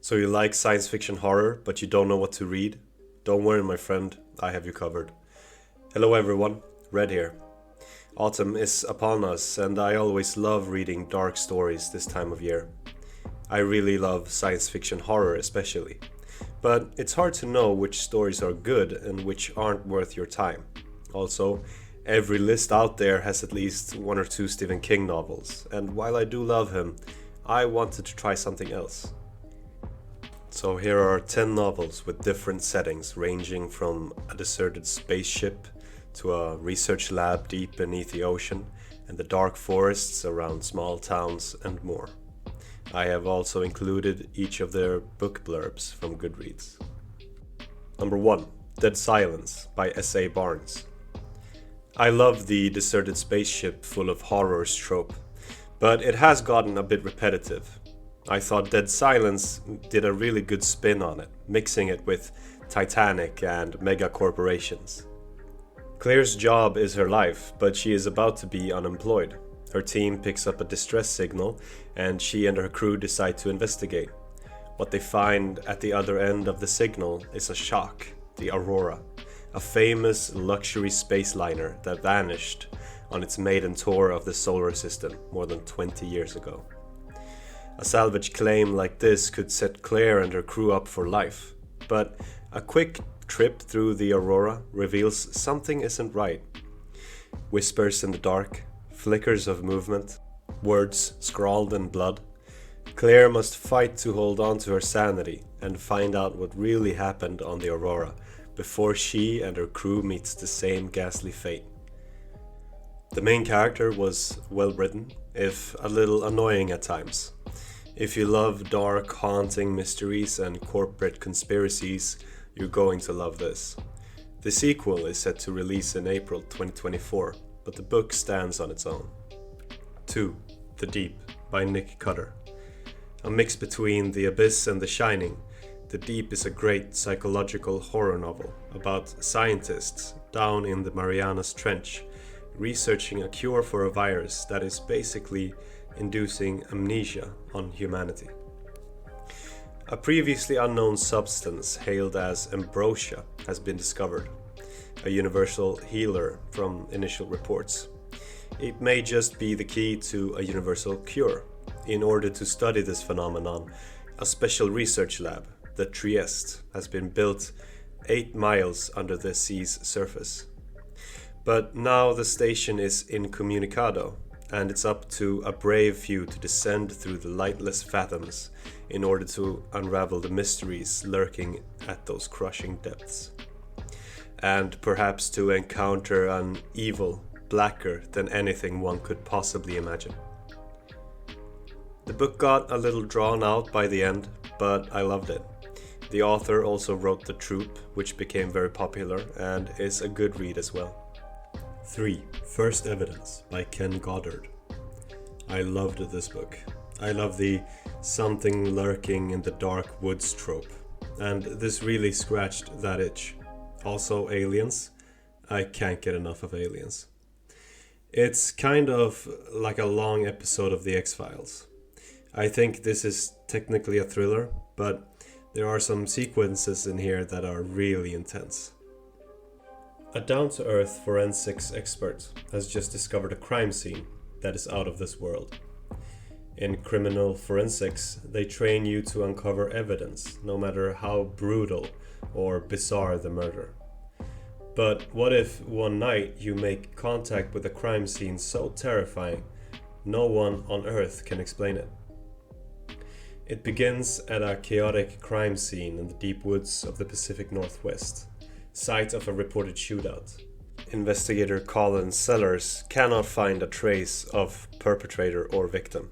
So you like science fiction horror, but you don't know what to read? Don't worry, my friend, I have you covered. Hello everyone, Red here. Autumn is upon us, and I always love reading dark stories this time of year. I really love science fiction horror especially. But it's hard to know which stories are good and which aren't worth your time. Also, every list out there has at least one or two Stephen King novels, and while I do love him, I wanted to try something else. So here are 10 novels with different settings ranging from a deserted spaceship to a research lab deep beneath the ocean and the dark forests around small towns and more. I have also included each of their book blurbs from Goodreads. Number 1. Dead Silence by S.A. Barnes. I love the deserted spaceship full of horrors trope, but it has gotten a bit repetitive. I thought Dead Silence did a really good spin on it, mixing it with Titanic and mega corporations. Claire's job is her life, but she is about to be unemployed. Her team picks up a distress signal, and she and her crew decide to investigate. What they find at the other end of the signal is a shock, the Aurora, a famous luxury space liner that vanished on its maiden tour of the solar system more than 20 years ago. A salvage claim like this could set Claire and her crew up for life, but a quick trip through the Aurora reveals something isn't right. Whispers in the dark, flickers of movement, words scrawled in blood. Claire must fight to hold on to her sanity and find out what really happened on the Aurora before she and her crew meets the same ghastly fate. The main character was well written, if a little annoying at times. If you love dark, haunting mysteries and corporate conspiracies, you're going to love this. The sequel is set to release in April 2024, but the book stands on its own. 2. The Deep by Nick Cutter. A mix between The Abyss and The Shining, The Deep is a great psychological horror novel about scientists down in the Marianas Trench researching a cure for a virus that is basically inducing amnesia on humanity. A previously unknown substance hailed as ambrosia has been discovered, a universal healer from initial reports. It may just be the key to a universal cure. In order to study this phenomenon, a special research lab, the Trieste, has been built 8 miles under the sea's surface. But now the station is incommunicado, and it's up to a brave few to descend through the lightless fathoms in order to unravel the mysteries lurking at those crushing depths. And perhaps to encounter an evil blacker than anything one could possibly imagine. The book got a little drawn out by the end, but I loved it. The author also wrote The Troop, which became very popular and is a good read as well. 3. First Evidence by Ken Goddard. I loved this book. I love the something lurking in the dark woods trope, and this really scratched that itch. Also aliens. I can't get enough of aliens. It's kind of like a long episode of The X-Files. I think this is technically a thriller, but there are some sequences in here that are really intense. A down-to-earth forensics expert has just discovered a crime scene that is out of this world. In criminal forensics, they train you to uncover evidence, no matter how brutal or bizarre the murder. But what if one night you make contact with a crime scene so terrifying, no one on Earth can explain it? It begins at a chaotic crime scene in the deep woods of the Pacific Northwest, site of a reported shootout. Investigator Colin Sellers cannot find a trace of perpetrator or victim,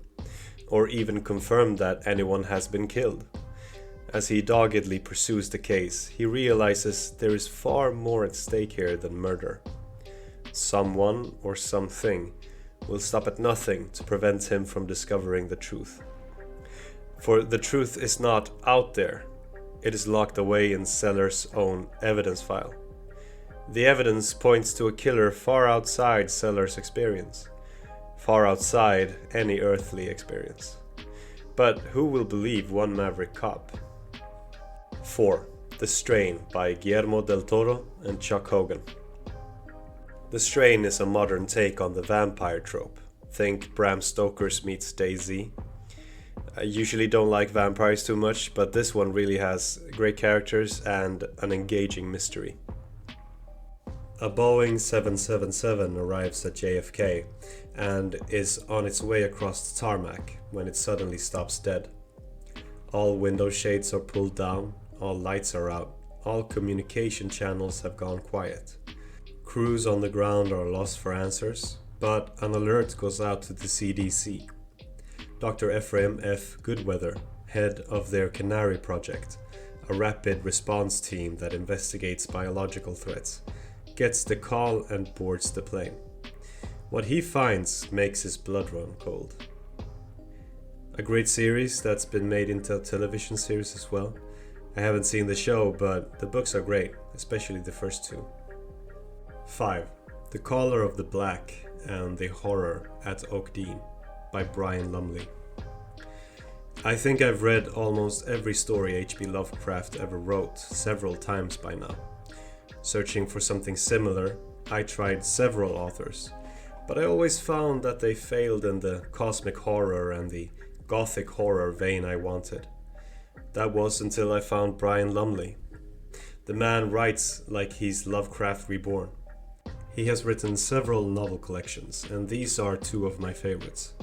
or even confirm that anyone has been killed. As he doggedly pursues the case, he realizes there is far more at stake here than murder. Someone or something will stop at nothing to prevent him from discovering the truth. For the truth is not out there. It is locked away in Sellers' own evidence file. The evidence points to a killer far outside Sellers' experience, far outside any earthly experience. But who will believe one maverick cop? 4. The Strain by Guillermo del Toro and Chuck Hogan. The Strain is a modern take on the vampire trope. Think Bram Stoker's meets DayZ. I usually don't like vampires too much, but this one really has great characters and an engaging mystery. A Boeing 777 arrives at JFK and is on its way across the tarmac when it suddenly stops dead. All window shades are pulled down, all lights are out, all communication channels have gone quiet. Crews on the ground are lost for answers, but an alert goes out to the CDC. Dr. Ephraim F. Goodweather, head of their Canary Project, a rapid response team that investigates biological threats, gets the call and boards the plane. What he finds makes his blood run cold. A great series that's been made into a television series as well. I haven't seen the show, but the books are great, especially the first two. 5. The Color of the Black and the Horror at Oakdean by Brian Lumley. I think I've read almost every story H.P. Lovecraft ever wrote several times by now. Searching for something similar, I tried several authors, but I always found that they failed in the cosmic horror and the gothic horror vein I wanted. That was until I found Brian Lumley. The man writes like he's Lovecraft reborn. He has written several novel collections, and these are two of my favorites.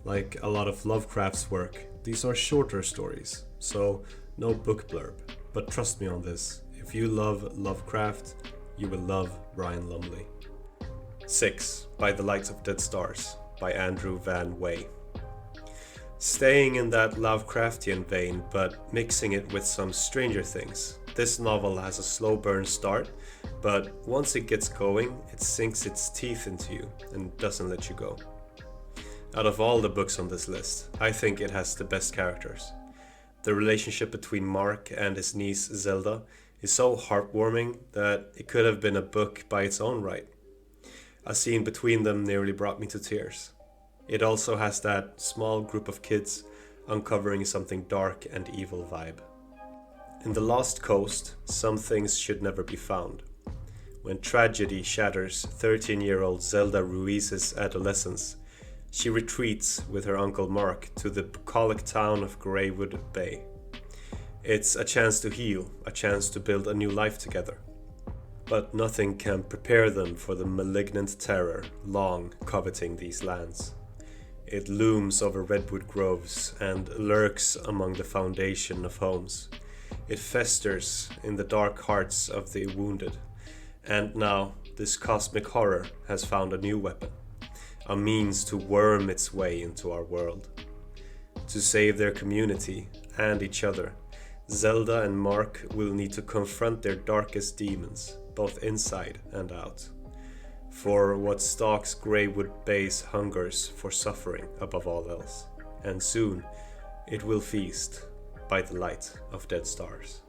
Like a lot of Lovecraft's work, these are shorter stories, so no book blurb, but trust me on this. If you love Lovecraft, you will love Brian Lumley. 6. By the Light of Dead Stars by Andrew Van Wey. Staying in that Lovecraftian vein, but mixing it with some Stranger Things, this novel has a slow burn start, but once it gets going, it sinks its teeth into you and doesn't let you go. Out of all the books on this list, I think it has the best characters. The relationship between Mark and his niece Zelda is so heartwarming that it could have been a book by its own right. A scene between them nearly brought me to tears. It also has that small group of kids uncovering something dark and evil vibe. In The Lost Coast, some things should never be found. When tragedy shatters 13-year-old Zelda Ruiz's adolescence, she retreats with her uncle Mark to the bucolic town of Greywood Bay. It's a chance to heal, a chance to build a new life together. But nothing can prepare them for the malignant terror long coveting these lands. It looms over redwood groves and lurks among the foundation of homes. It festers in the dark hearts of the wounded. And now, this cosmic horror has found a new weapon, a means to worm its way into our world. To save their community and each other, Zelda and Mark will need to confront their darkest demons, both inside and out. For what stalks Greywood Bay's hungers for suffering above all else, and soon it will feast by the light of dead stars.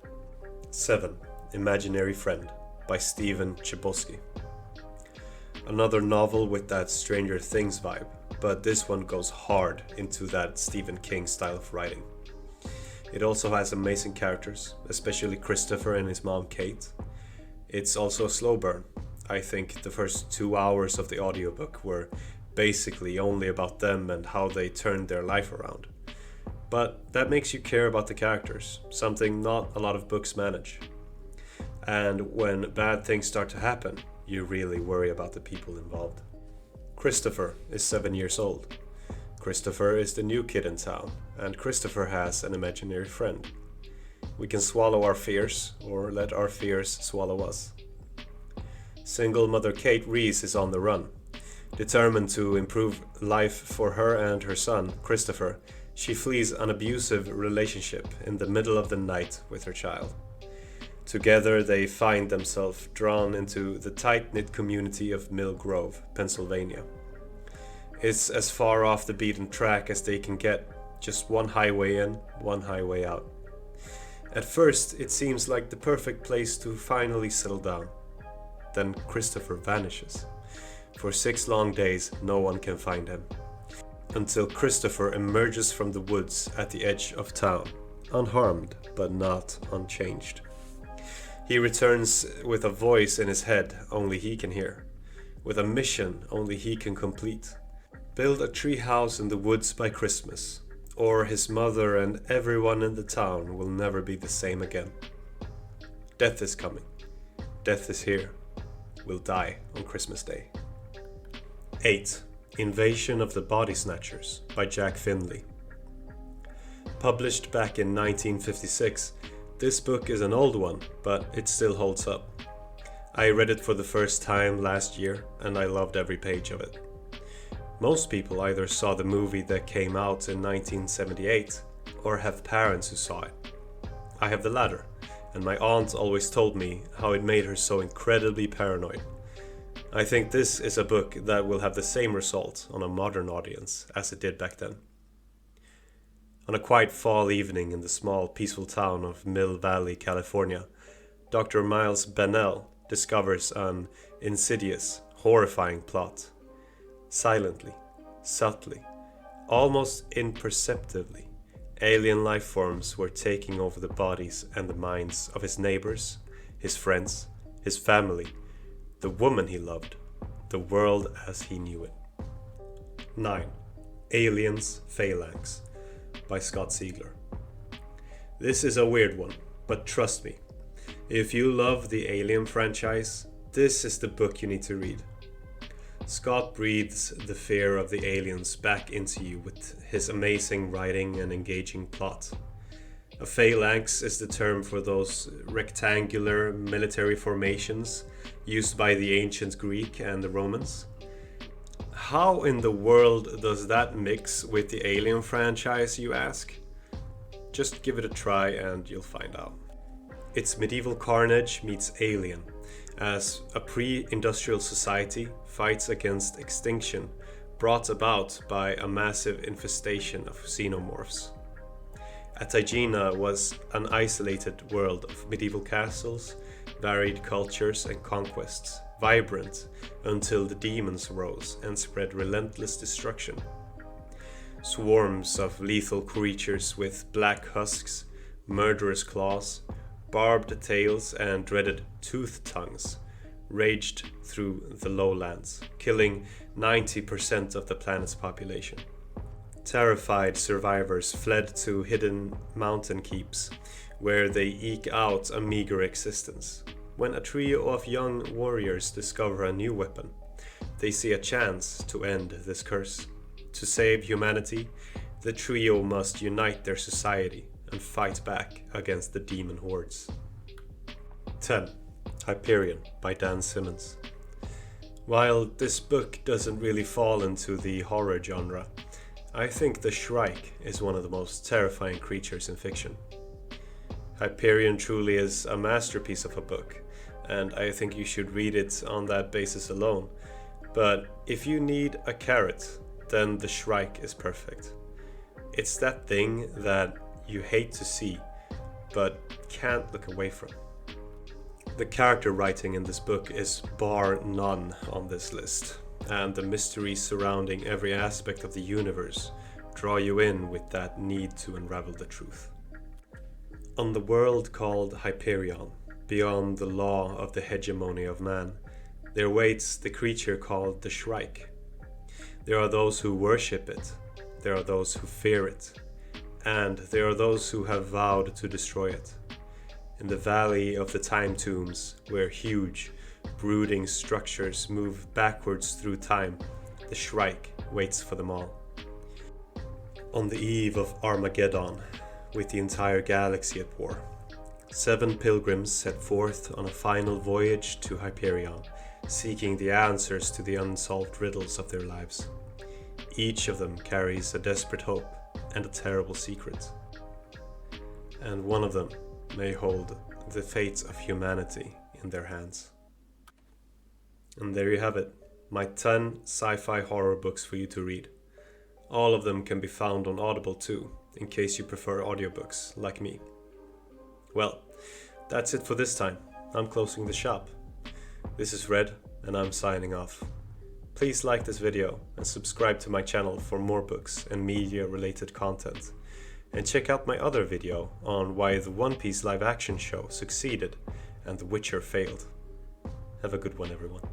7. Imaginary Friend by Stephen Chbosky. Another novel with that Stranger Things vibe, but this one goes hard into that Stephen King style of writing. It also has amazing characters, especially Christopher and his mom Kate. It's also a slow burn. I think the first 2 hours of the audiobook were basically only about them and how they turned their life around. But that makes you care about the characters, something not a lot of books manage. And when bad things start to happen, you really worry about the people involved. Christopher is 7 years old. Christopher is the new kid in town, and Christopher has an imaginary friend. We can swallow our fears, or let our fears swallow us. Single mother Kate Reese is on the run. Determined to improve life for her and her son, Christopher, she flees an abusive relationship in the middle of the night with her child. Together they find themselves drawn into the tight-knit community of Mill Grove, Pennsylvania. It's as far off the beaten track as they can get, just one highway in, one highway out. At first, it seems like the perfect place to finally settle down. Then Christopher vanishes. For 6 long days, no one can find him. until Christopher emerges from the woods at the edge of town, unharmed but not unchanged. He returns with a voice in his head only he can hear, with a mission only he can complete. Build a tree house in the woods by Christmas, or his mother and everyone in the town will never be the same again. Death is coming. Death is here. We'll die on Christmas Day. 8. Invasion of the Body Snatchers by Jack Finley. Published back in 1956, this book is an old one, but it still holds up. I read it for the first time last year, and I loved every page of it. Most people either saw the movie that came out in 1978, or have parents who saw it. I have the latter, and my aunt always told me how it made her so incredibly paranoid. I think this is a book that will have the same result on a modern audience as it did back then. On a quiet fall evening in the small, peaceful town of Mill Valley, California, Dr. Miles Bennell discovers an insidious, horrifying plot. Silently, subtly, almost imperceptibly, alien life forms were taking over the bodies and the minds of his neighbors, his friends, his family, the woman he loved, the world as he knew it. 9. Aliens Phalanx by Scott Siegler. This is a weird one, but trust me, if you love the Alien franchise, this is the book you need to read. Scott breathes the fear of the aliens back into you with his amazing writing and engaging plot. A phalanx is the term for those rectangular military formations used by the ancient Greek and the Romans. How in the world does that mix with the Alien franchise, you ask? Just give it a try and you'll find out. It's medieval carnage meets Alien, as a pre-industrial society fights against extinction brought about by a massive infestation of xenomorphs. Atagina was an isolated world of medieval castles, varied cultures and conquests, vibrant until the demons rose and spread relentless destruction. Swarms of lethal creatures with black husks, murderous claws, barbed tails and dreaded toothed tongues raged through the lowlands, killing 90% of the planet's population. Terrified survivors fled to hidden mountain keeps, where they eke out a meager existence. When a trio of young warriors discover a new weapon, they see a chance to end this curse. To save humanity, the trio must unite their society and fight back against the demon hordes. 10. Hyperion by Dan Simmons. While this book doesn't really fall into the horror genre, I think the Shrike is one of the most terrifying creatures in fiction. Hyperion truly is a masterpiece of a book, and I think you should read it on that basis alone. But if you need a carrot, then the Shrike is perfect. It's that thing that you hate to see, but can't look away from. The character writing in this book is bar none on this list, and the mysteries surrounding every aspect of the universe draw you in with that need to unravel the truth. On the world called Hyperion, beyond the law of the hegemony of man, there waits the creature called the Shrike. There are those who worship it, there are those who fear it, and there are those who have vowed to destroy it. In the valley of the time tombs, where huge, brooding structures move backwards through time, the Shrike waits for them all. On the eve of Armageddon, with the entire galaxy at war, 7 pilgrims set forth on a final voyage to Hyperion, seeking the answers to the unsolved riddles of their lives. Each of them carries a desperate hope and a terrible secret. And one of them may hold the fate of humanity in their hands. And there you have it, my 10 sci-fi horror books for you to read. All of them can be found on Audible too, in case you prefer audiobooks like me. Well, that's it for this time. I'm closing the shop. This is Red, and I'm signing off. Please like this video and subscribe to my channel for more books and media related content. And check out my other video on why the One Piece live action show succeeded and The Witcher failed. Have a good one, everyone.